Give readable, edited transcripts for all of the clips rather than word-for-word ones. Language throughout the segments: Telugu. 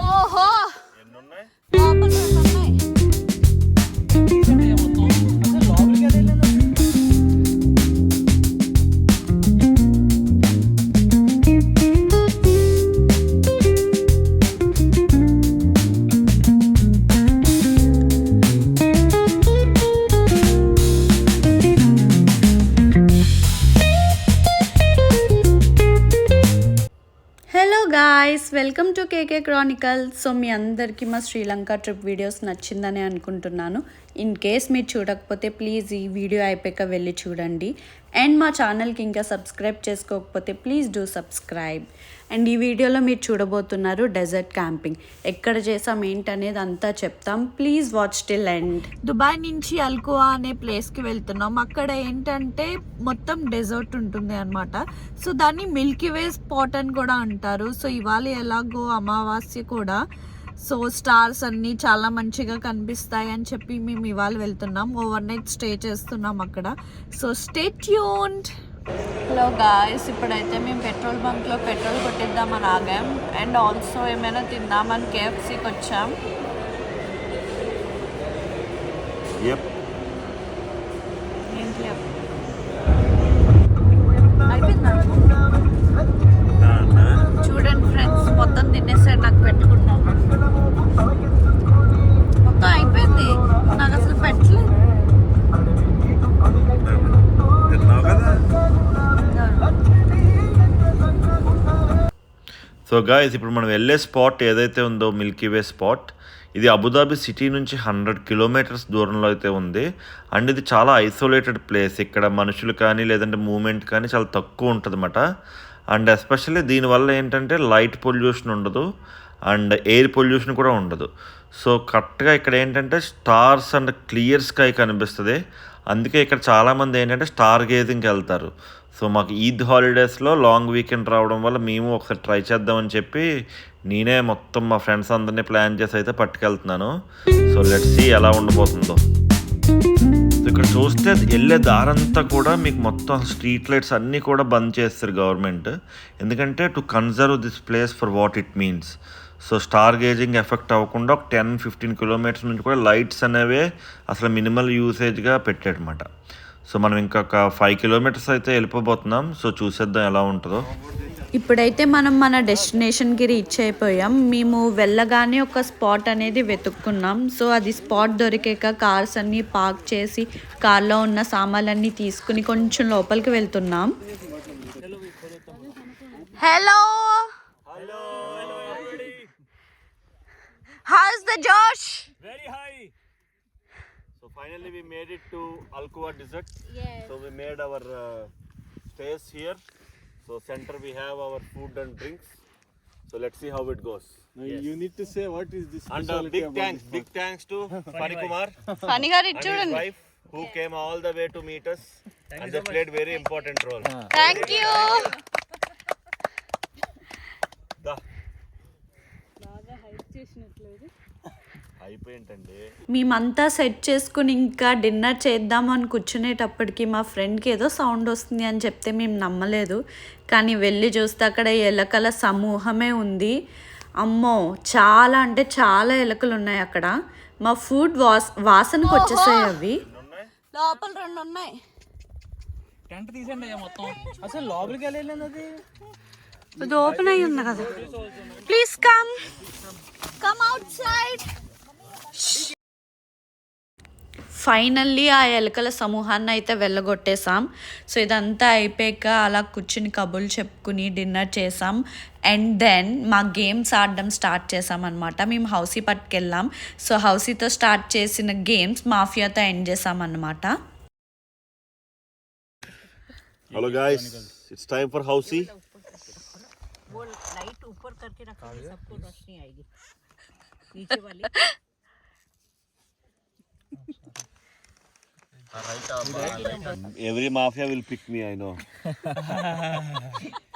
ఓహో లోపల ఉన్నాయి. Guys welcome to KK chronicles. So మీ అందరికీ మా శ్రీలంక ట్రిప్ వీడియోస్ నచ్చిందని అనుకుంటున్నాను. ఇన్ కేస్ మీరు చూడకపోతే ప్లీజ్ ఈ వీడియో అయిపోయాక వెళ్ళి చూడండి. అండ్ మా ఛానల్కి ఇంకా సబ్స్క్రైబ్ చేసుకోకపోతే ప్లీజ్ డూ సబ్స్క్రైబ్. అండ్ ఈ వీడియోలో మీరు చూడబోతున్నారు డెజర్ట్ క్యాంపింగ్. ఎక్కడ చేసాం ఏంటనేది అంతా చెప్తాం. Please watch till end. Dubai నుంచి అల్కువా అనే ప్లేస్కి వెళ్తున్నాం. అక్కడ ఏంటంటే మొత్తం డెజర్ట్ ఉంటుంది అనమాట. సో దాన్ని మిల్కీ వే స్పాట్ అని కూడా అంటారు. సో ఇవాళ ఎలాగో అమావాస్య కూడా, సో స్టార్స్ అన్నీ చాలా మంచిగా కనిపిస్తాయి అని చెప్పి మేము ఇవాళ వెళ్తున్నాం. ఓవర్ నైట్ స్టే చేస్తున్నాం అక్కడ. So stay tuned. Hello guys, ఇప్పుడైతే మేము పెట్రోల్ బంక్లో పెట్రోల్ కొట్టిద్దామని ఆగాం. అండ్ ఆల్సో ఏమైనా తిందామని కేఎఫ్సీకి వచ్చాం. అయిపోయిందా? చూడండి ఫ్రెండ్స్, మొత్తం తినేసాడు. నాకు పెట్టుకున్నాం మొత్తం అయిపోయింది. నాకు అసలు పెట్టలేదు. సో గాయ్స్, ఇప్పుడు మనం వెళ్ళే స్పాట్ ఏదైతే ఉందో మిల్కీ వే స్పాట్, ఇది అబుదాబి సిటీ నుంచి 100 కిలోమీటర్స్ దూరంలో అయితే ఉంది. అండ్ ఇది చాలా ఐసోలేటెడ్ ప్లేస్. ఇక్కడ మనుషులు కానీ లేదంటే మూమెంట్ కానీ చాలా తక్కువ ఉంటుంది అన్నమాట. అండ్ ఎస్పెషల్లీ దీనివల్ల ఏంటంటే లైట్ పొల్యూషన్ ఉండదు అండ్ ఎయిర్ పొల్యూషన్ కూడా ఉండదు. సో కరెక్ట్గా ఇక్కడ ఏంటంటే స్టార్స్ అండ్ క్లియర్ స్కై కనిపిస్తుంది. అందుకే ఇక్కడ చాలామంది ఏంటంటే స్టార్ గేజింగ్కి వెళ్తారు. సో మాకు ఈద్ హాలిడేస్లో లాంగ్ వీకెండ్ రావడం వల్ల మేము ఒకసారి ట్రై చేద్దామని చెప్పి నేనే మొత్తం మా ఫ్రెండ్స్ అందరినీ ప్లాన్ చేసి అయితే పట్టుకెళ్తున్నాను. సో లెట్స్ సీ ఎలా ఉండబోతుందో. ఇక్కడ చూస్తే వెళ్ళే దారంతా కూడా మీకు మొత్తం స్ట్రీట్ లైట్స్ అన్నీ కూడా బంద్ చేస్తారు గవర్నమెంట్. ఎందుకంటే to conserve this place for what it means. So star gazing effect అవ్వకుండా ఒక 10-15 కిలోమీటర్స్ నుంచి కూడా లైట్స్ అనేవే అసలు మినిమల్ యూసేజ్గా పెట్టాడనమాట. సో మనం ఇంకొక 5 కిలోమీటర్స్ అయితే వెళ్ళిపోబోతున్నాం. సో చూసేద్దాం ఎలా ఉంటుందో. ఇప్పుడైతే మనం మన డెస్టినేషన్కి రీచ్ అయిపోయాం. మేము వెళ్ళగానే ఒక స్పాట్ అనేది వెతుక్కున్నాం. సో అది స్పాట్ దొరికాక కార్స్ అన్నీ పార్క్ చేసి కార్లో ఉన్న సామాన్లన్నీ తీసుకుని కొంచెం లోపలికి వెళ్తున్నాం. Hello, how's the Josh? Very high. So finally we made it to Alkuwa Desert. Yes. So we made our stays here. So center we have our food and drinks. So let's see how it goes. Yes. You need to say what is this. And big thanks to Fani Kumar, Fani garu and his chudandi, wife who came all the way to meet us. And they played very important role. thank you. అయిపోయిందండి. మేమంతా సెట్ చేసుకుని ఇంకా డిన్నర్ చేద్దామని కూర్చునేటప్పటికి మా ఫ్రెండ్కి ఏదో సౌండ్ వస్తుంది అని చెప్తే మేము నమ్మలేదు. కానీ వెళ్ళి చూస్తే అక్కడ ఎలకల సమూహమే ఉంది. అమ్మో, చాలా అంటే చాలా ఎలకలు ఉన్నాయి అక్కడ. మా ఫుడ్ వాసనకు వచ్చేసాయి అవి. లోపల 2 ఉన్నాయి. టెంట్ తీసండి మొత్తం. అసలు లోపలికి వెళ్ళలేదు. అది ఓపెన్ అయ్యి ఉంది కదా. Please come out side. Finally ఆ ఎలకల సమూహాన్ని అయితే వెళ్ళగొట్టేసాం. సో ఇదంతా అయిపోయాక అలా కూర్చుని కబుర్లు చెప్పుకుని డిన్నర్ చేసాం. అండ్ దెన్ మా గేమ్స్ ఆడడం స్టార్ట్ చేసాం అనమాట. మేము హౌసీ పట్టుకెళ్ళాం. సో హౌసీతో స్టార్ట్ చేసిన గేమ్స్ మాఫియాతో ఎండ్ చేసాం అన్నమాట. Hello guys, it's time for housie. वो लाइट ऊपर करके रखोगे सबको रोशनी आएगी नीचे वाली. Every mafia will pick me, I know.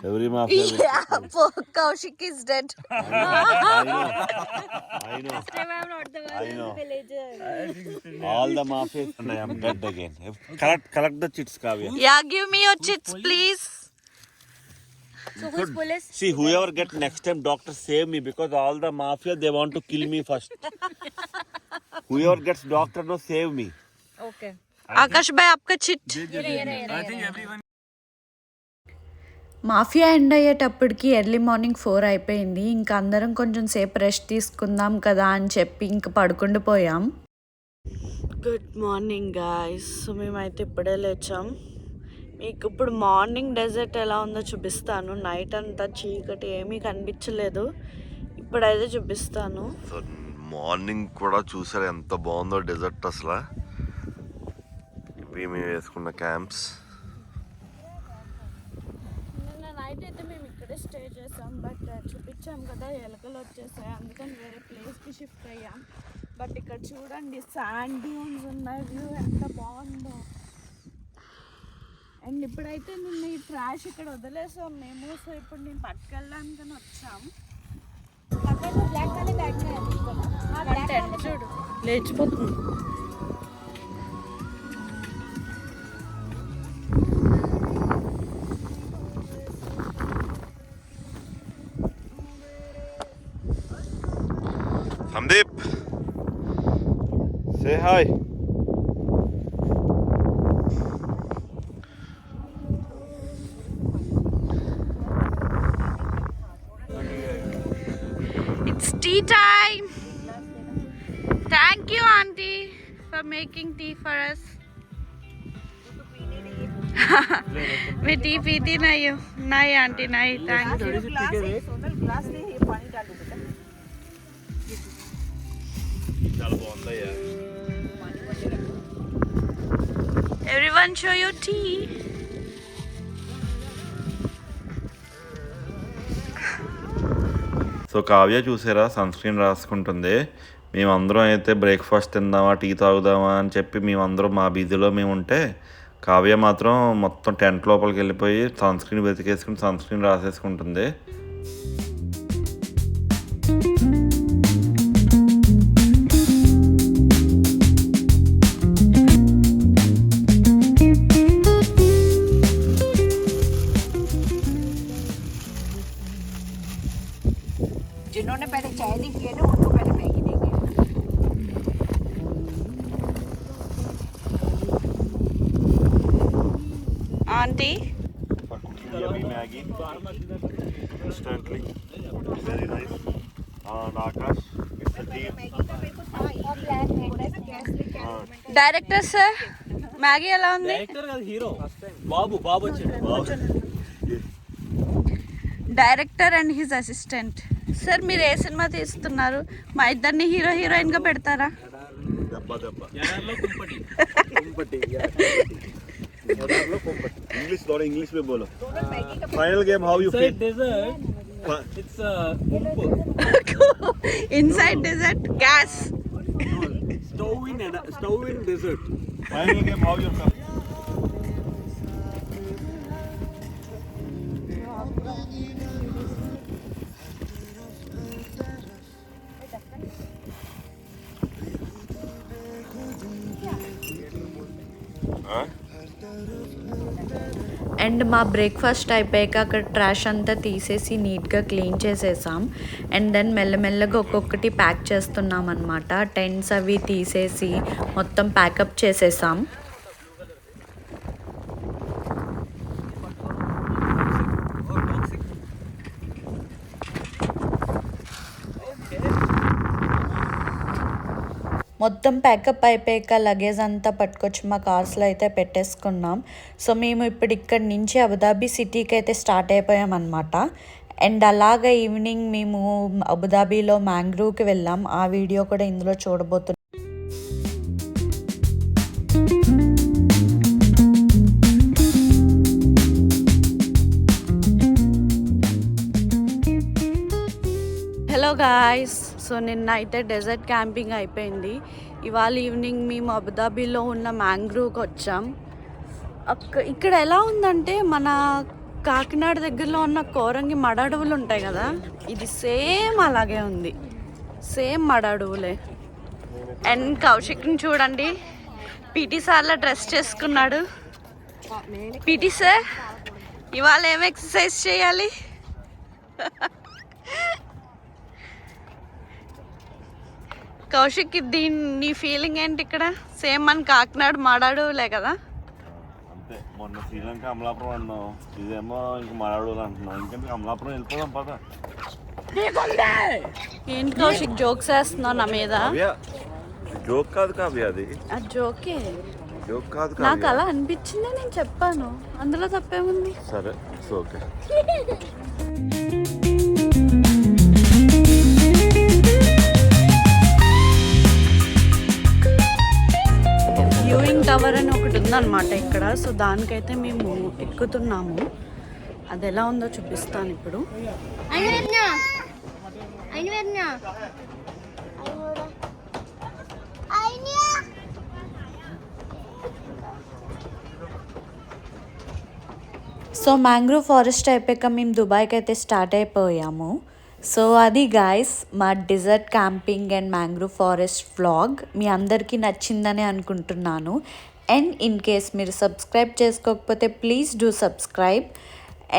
Every mafia will pick me. Kaushik is dead. I know. I know. All the mafia and I am dead again. Collect the chits, Kavya. Yeah, give me your chits, please. So who's police? See, whoever get next time, doctor save me because all the mafia they want to kill me first. Whoever gets doctor, no save me. Okay. Akash భాయ్ ఆప్కా chit. I think everyone. Mafia end అయ్యేటప్పటికి ఎర్లీ మార్నింగ్ 4 అయిపోయింది. ఇంకా అందరం కొంచెం సేపు రెస్ట్ తీసుకుందాం కదా అని చెప్పి ఇంక పడుకుండిపోయాం. Good morning guys. సో మేమైతే ఇప్పుడే లేచాం. మీకు ఇప్పుడు మార్నింగ్ డెజర్ట్ ఎలా ఉందో చూపిస్తాను. నైట్ అంతా చీకటి ఏమీ కనిపించలేదు. ఇప్పుడైతే చూపిస్తాను. సో మార్నింగ్ కూడా చూసారు ఎంత బాగుందో డెజర్ట్ అసలు. ఇవి మేము వేసుకున్న క్యాంప్స్. నిన్న నైట్ అయితే మేము ఇక్కడే స్టే చేసాం. బట్ చూపించాం కదా ఎలకలు వచ్చేసాయి, అందుకని వేరే ప్లేస్కి షిఫ్ట్ అయ్యాం. బట్ ఇక్కడ చూడండి శాండ్ డ్యూన్స్ ఉన్నాయి, వ్యూ ఎంత బాగుందో. అండ్ ఇప్పుడైతే నిన్న ఈ ట్రాష్ ఇక్కడ వదిలేసాం మేము. సో ఇప్పుడు నేను పట్టుకెళ్ళడానికని వచ్చాం. చూడు లేచిపోతుంది. సందీప్ సే hi. It's tea time. Thank you, auntie, for making tea for us. मैं टी पीती नहीं हूँ. नहीं आंटी नहीं, थैंक यू. చాలా బాగుంది. Everyone show your tea. So Kavya చూసారా సన్ స్క్రీన్ రాసుకుంటుంది. మేమందరం అయితే బ్రేక్ఫాస్ట్ తిందామా టీ తాగుదామా అని చెప్పి మేమందరం మా బిజీలో మేము ఉంటే కావ్య మాత్రం మొత్తం టెంట్ లోపలికి వెళ్ళిపోయి సన్ స్క్రీన్ వెతికేసుకుని సన్ స్క్రీన్ రాసేసుకుంటుంది. जिन्होंने पहले चाय नहीं किए ना उनको पहले मैगी देंगे. Auntie, Maggi instantly very nice. Akash it's tea. director sir, Maggi ఎలా ఉంది? డైరెక్టర్ కదా హీరో. బాబు వచ్చాడు. Director and his assistant. Sir మీరు ఏ సినిమా తీస్తున్నారు? మా ఇద్దరిని హీరో హీరోయిన్ గా పెడతారా? ఎడార్లో కుంపటి. English, थोड़ा English में बोलो. Final game, how you feel? Desert. It's inside desert gas. Stove in desert. Final game, how you feel? And మా బ్రేక్ఫాస్ట్ అయిపోయాక అక్కడ ట్రాష్ అంతా తీసేసి నీట్గా క్లీన్ చేసేసాం. అండ్ దెన్ మెల్లమెల్లగా ఒక్కొక్కటి ప్యాక్ చేస్తున్నాం అనమాట. టెంట్స్ అవి తీసేసి మొత్తం ప్యాకప్ చేసేసాం. మొత్తం ప్యాకప్ అయిపోయాక లగేజ్ అంతా పట్టుకొచ్చి మా కార్స్లో అయితే పెట్టేసుకున్నాం. సో మేము ఇప్పుడు ఇక్కడి నుంచి అబుదాబి సిటీకి అయితే స్టార్ట్ అయిపోయామన్నమాట. అండ్ అలాగా ఈవినింగ్ మేము అబుదాబిలో మ్యాంగ్రూవ్కి వెళ్ళాం. ఆ వీడియో కూడా ఇందులో చూడబోతున్నాం. Hello guys. సో నిన్న అయితే డెజర్ట్ క్యాంపింగ్ అయిపోయింది. ఇవాళ ఈవినింగ్ మేము అబుదాబిలో ఉన్న మ్యాంగ్రూవ్కి వచ్చాం. ఇక్కడ ఎలా ఉందంటే మన కాకినాడ దగ్గరలో ఉన్న కోరంగి మడ అడవులు ఉంటాయి కదా, ఇది సేమ్ అలాగే ఉంది. సేమ్ మడ అడవులే. అండ్ కౌశిక్ని చూడండి, పీటీ సార్లా డ్రెస్ చేసుకున్నాడు. పీటీ సార్ ఇవాళ ఏం ఎక్సర్సైజ్ చేయాలి? కౌశిక్, నీ ఫీలింగ్ ఏంటి ఇక్కడ? సేమ్ మన కాకినాడ మాడాడులే కదా? అంతే, మొన్న శ్రీలంక అమలాపురం అన్నావు, ఇదేమో ఇంక మాడాడు అంటున్నావు. ఇంకంటే అమలాపురం వెళ్ళిపోదాం పద. ఏంటి కౌశిక్ జోక్స్ వేస్తున్నావు నా మీద? జోక్ కాదు కావ్య, అది అది జోకే. జోక్ కాదు నాకు కావ్య. అలా అనిపించింది, నేను చెప్పాను, అందులో తప్పేముంది? సరే, ఇట్స్ ఓకే. వ్యూయింగ్ టవర్ అని ఒకటి ఉందన్నమాట ఇక్కడ. సో దానికైతే మేము ఎక్కుతున్నాము. అది ఎలా ఉందో చూపిస్తాను ఇప్పుడు. సో మ్యాంగ్రూవ్ ఫారెస్ట్ అయిపోయాక మేము దుబాయ్కి అయితే స్టార్ట్ అయిపోయాము. సో అది గాయస్ మా desert camping and mangrove forest vlog. మీ అందరికీ నచ్చిందని అనుకుంటున్నాను. అండ్ ఇన్ కేస్ మీరు సబ్స్క్రైబ్ చేసుకోకపోతే please do subscribe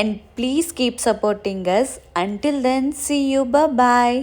and please keep supporting us. Until then, see you. Bye bye.